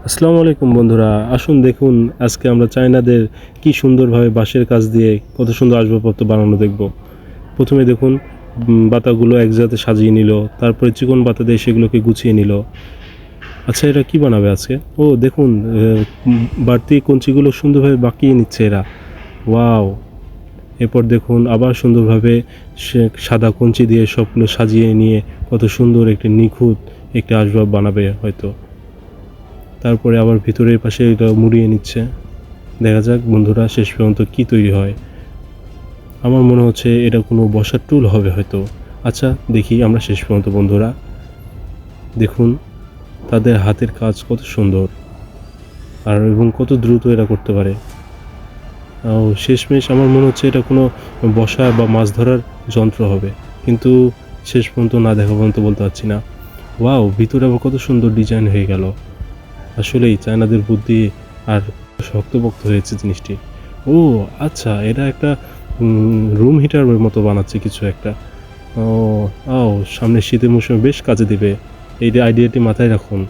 আসসালামু আলাইকুম বন্ধুরা, আসুন দেখুন আজকে আমরা চায়নাদের কি সুন্দরভাবে বাঁশের কাজ দিয়ে কত সুন্দর আসবাবপত্র বানানো দেখব। প্রথমে দেখুন বাতাগুলো একসাথে সাজিয়ে নিল, তারপরে চিকন বাতা দিয়ে সেগুলোকে গুছিয়ে নিল। আচ্ছা, এরা কি বানাবে আজকে? ও দেখুন, বাড়তি কঞ্চিগুলো সুন্দরভাবে বাঁকিয়ে নিচ্ছে এরা। ওয়াও! এরপর দেখুন আবার সুন্দরভাবে সে সাদা কঞ্চি দিয়ে সবগুলো সাজিয়ে নিয়ে কত সুন্দর একটি নিখুঁত একটি আসবাব বানাবে হয়তো। তারপরে আবার ভিতরের পাশে এটা মুড়িয়ে নিচ্ছে। দেখা যাক বন্ধুরা শেষ পর্যন্ত কি তৈরি হয়। আমার মনে হচ্ছে এটা কোনো বসার টুল হবে হয়তো। আচ্ছা দেখি আমরা শেষ পর্যন্ত বন্ধুরা। দেখুন তাদের হাতের কাজ কত সুন্দর আর এবং কত দ্রুত এরা করতে পারে। শেষমেশ আমার মনে হচ্ছে এটা কোনো বসা বা মাছ ধরার যন্ত্র হবে, কিন্তু শেষ পর্যন্ত না দেখা পর্যন্ত বলতে পারছি না। ওয়াও! ভিতরে আবার কত সুন্দর ডিজাইন হয়ে গেল। আসলেই চায়নাদের বুদ্ধি আর শক্তপোক্ত হয়েছে জিনিসটি। ও আচ্ছা, এটা একটা রুম হিটারের মতো বানাচ্ছে কিছু একটা। ও, সামনের শীতের মৌসুমে বেশ কাজে দিবে। এই আইডিয়াটি মাথায় রাখুন।